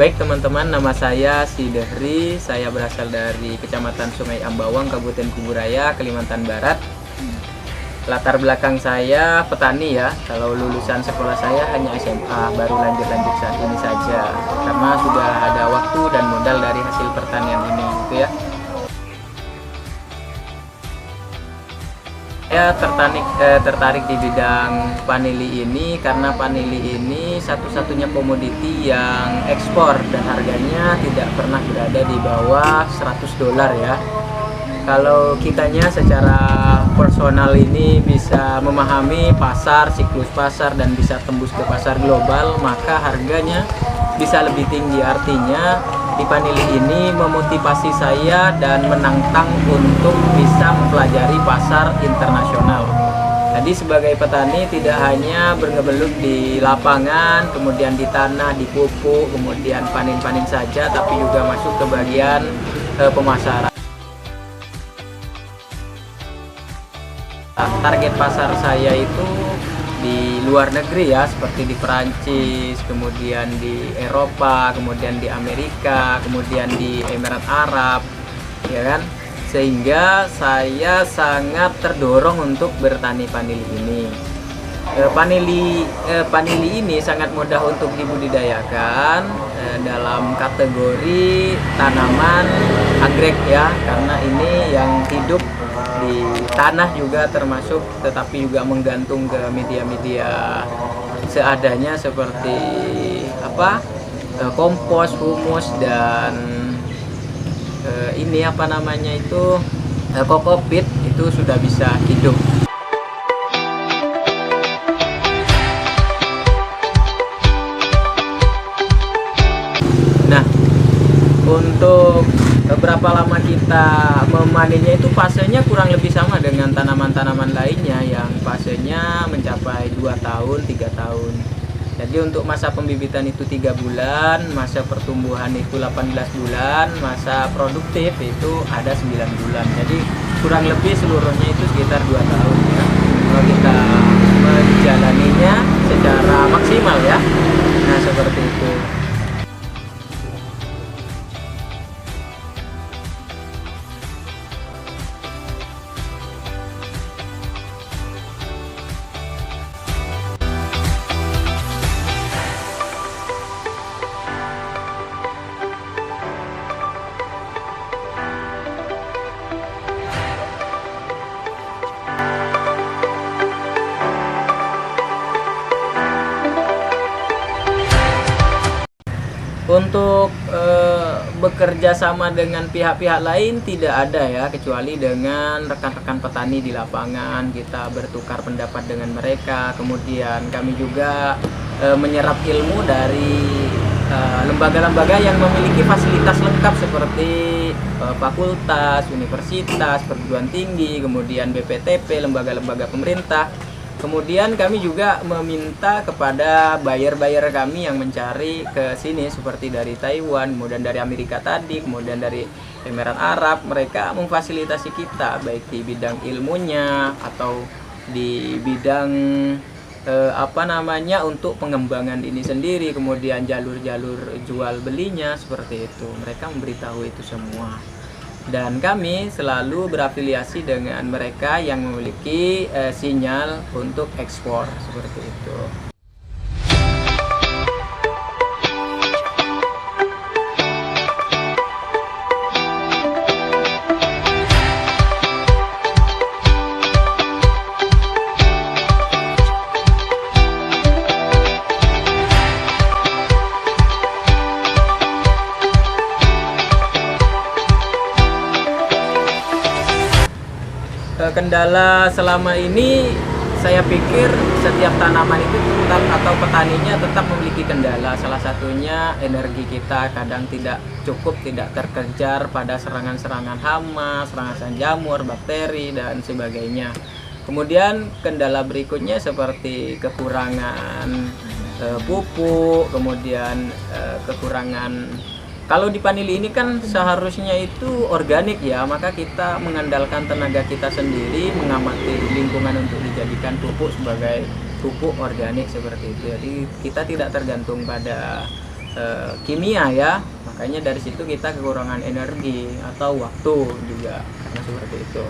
Baik teman-teman, nama saya Sidehri. Saya berasal dari Kecamatan Sungai Ambawang, Kabupaten Kuburaya, Kalimantan Barat. Latar belakang saya petani ya. Kalau lulusan sekolah saya hanya SMA, baru lanjut saat ini saja. Karena sudah ada waktu dan modal dari hasil pertanian ini, gitu ya. Saya tertarik di bidang vanili ini karena vanili ini satu-satunya komoditi yang ekspor dan harganya tidak pernah berada di bawah $100 ya. Kalau kitanya secara personal ini bisa memahami pasar, siklus pasar dan bisa tembus ke pasar global, maka harganya bisa lebih tinggi. Artinya di vanili ini memotivasi saya dan menantang untuk bisa mempelajari pasar internasional. Jadi sebagai petani tidak hanya bergelut di lapangan, kemudian di tanah, di pupuk, kemudian panen-panen saja, tapi juga masuk ke bagian pemasaran. Target pasar saya itu di luar negeri ya, seperti di Perancis, kemudian di Eropa, kemudian di Amerika, kemudian di Emirat Arab, ya kan? Sehingga saya sangat terdorong untuk bertani vanili ini. Vanili ini sangat mudah untuk dibudidayakan dalam kategori tanaman anggrek ya, karena ini yang hidup di tanah juga termasuk, tetapi juga menggantung ke media-media seadanya seperti kompos, humus dan ini kokopit itu sudah bisa hidup. Nah, untuk berapa lama kita memanennya itu fasenya kurang lebih sama dengan tanaman-tanaman lainnya yang fasenya mencapai 2 tahun, 3 tahun. Jadi untuk masa pembibitan itu 3 bulan, masa pertumbuhan itu 18 bulan, masa produktif itu ada 9 bulan. Jadi kurang lebih seluruhnya itu sekitar 2 tahun ya. Kalau kita menjalaninya secara maksimal ya. Nah, seperti itu. Untuk bekerja sama dengan pihak-pihak lain tidak ada ya, kecuali dengan rekan-rekan petani di lapangan. Kita bertukar pendapat dengan mereka, kemudian kami juga menyerap ilmu dari lembaga-lembaga yang memiliki fasilitas lengkap seperti fakultas, universitas, perguruan tinggi, kemudian BPTP, lembaga-lembaga pemerintah. Kemudian kami juga meminta kepada buyer-buyer kami yang mencari ke sini seperti dari Taiwan, kemudian dari Amerika tadi, kemudian dari Emirat Arab. Mereka memfasilitasi kita baik di bidang ilmunya atau di bidang untuk pengembangan ini sendiri, kemudian jalur-jalur jual belinya seperti itu. Mereka memberitahu itu semua. Dan kami selalu berafiliasi dengan mereka yang memiliki sinyal untuk ekspor seperti itu. Kendala selama ini saya pikir setiap tanaman itu tetap, atau petaninya tetap memiliki kendala. Salah satunya energi kita kadang tidak cukup, tidak terkejar pada serangan-serangan hama, serangan jamur, bakteri dan sebagainya. Kemudian kendala berikutnya seperti kekurangan pupuk, kemudian kekurangan. Kalau di vanili ini kan seharusnya itu organik ya, maka kita mengandalkan tenaga kita sendiri, mengamati lingkungan untuk dijadikan pupuk sebagai pupuk organik seperti itu. Jadi kita tidak tergantung pada kimia ya, makanya dari situ kita kekurangan energi atau waktu juga karena seperti itu.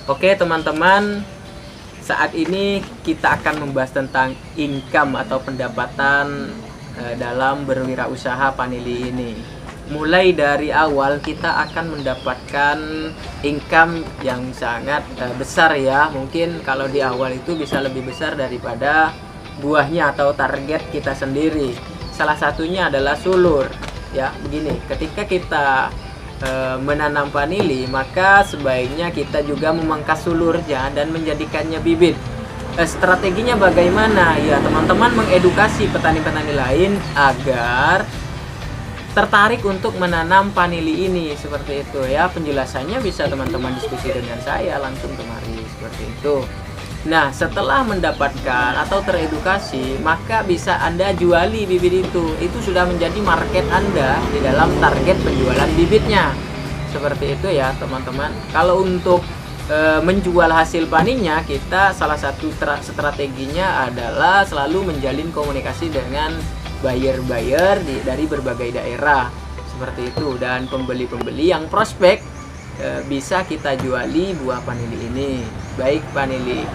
Oke teman-teman, saat ini kita akan membahas tentang income atau pendapatan dalam berwirausaha panili ini. Mulai dari awal kita akan mendapatkan income yang sangat besar ya. Mungkin kalau di awal itu bisa lebih besar daripada buahnya atau target kita sendiri. Salah satunya adalah sulur ya. Begini, ketika kita menanam vanili, maka sebaiknya kita juga memangkas sulurnya dan menjadikannya bibit. Strateginya bagaimana? Ya, teman-teman mengedukasi petani-petani lain agar tertarik untuk menanam vanili ini, seperti itu ya. Penjelasannya bisa teman-teman diskusi dengan saya langsung kemari, seperti itu. Nah, setelah mendapatkan atau teredukasi, maka bisa Anda juali bibit itu. Itu sudah menjadi market Anda di dalam target penjualan bibitnya. Seperti itu ya, teman-teman. Kalau untuk menjual hasil paninya, kita salah satu strateginya adalah selalu menjalin komunikasi dengan buyer-buyer dari berbagai daerah. Seperti itu, dan pembeli-pembeli yang prospek bisa kita juali buah vanili ini, baik vanili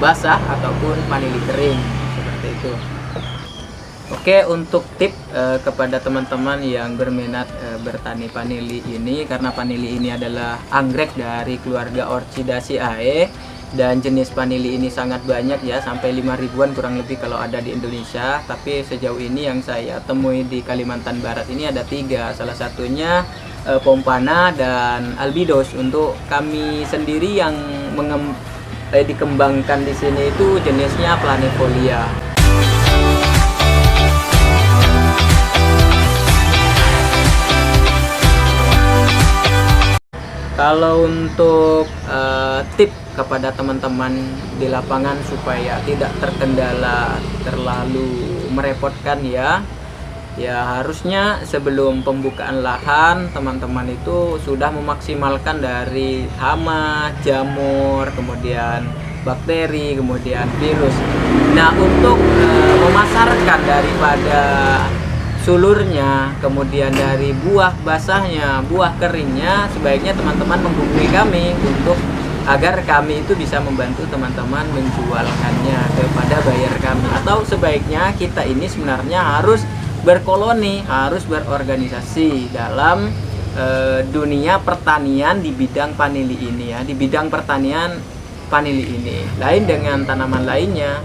basah ataupun vanili kering, seperti itu. Oke, untuk tip kepada teman-teman yang berminat bertani vanili ini, karena vanili ini adalah anggrek dari keluarga Orchidaceae dan jenis vanili ini sangat banyak ya, sampai 5 ribuan kurang lebih kalau ada di Indonesia. Tapi sejauh ini yang saya temui di Kalimantan Barat ini ada 3, salah satunya Pompana dan Albidos. Untuk kami sendiri yang dikembangkan di sini itu jenisnya Planifolia. Kalau untuk tip kepada teman-teman di lapangan supaya tidak terkendala terlalu merepotkan ya, harusnya sebelum pembukaan lahan teman-teman itu sudah memaksimalkan dari hama, jamur, kemudian bakteri, kemudian virus. Nah, untuk memasarkan daripada sulurnya, kemudian dari buah basahnya, buah keringnya, sebaiknya teman-teman menghubungi kami untuk agar kami itu bisa membantu teman-teman menjualkannya kepada buyer kami. Atau sebaiknya kita ini sebenarnya harus berkoloni, harus berorganisasi dalam dunia pertanian di bidang vanili ini ya, di bidang pertanian vanili ini, lain dengan tanaman lainnya.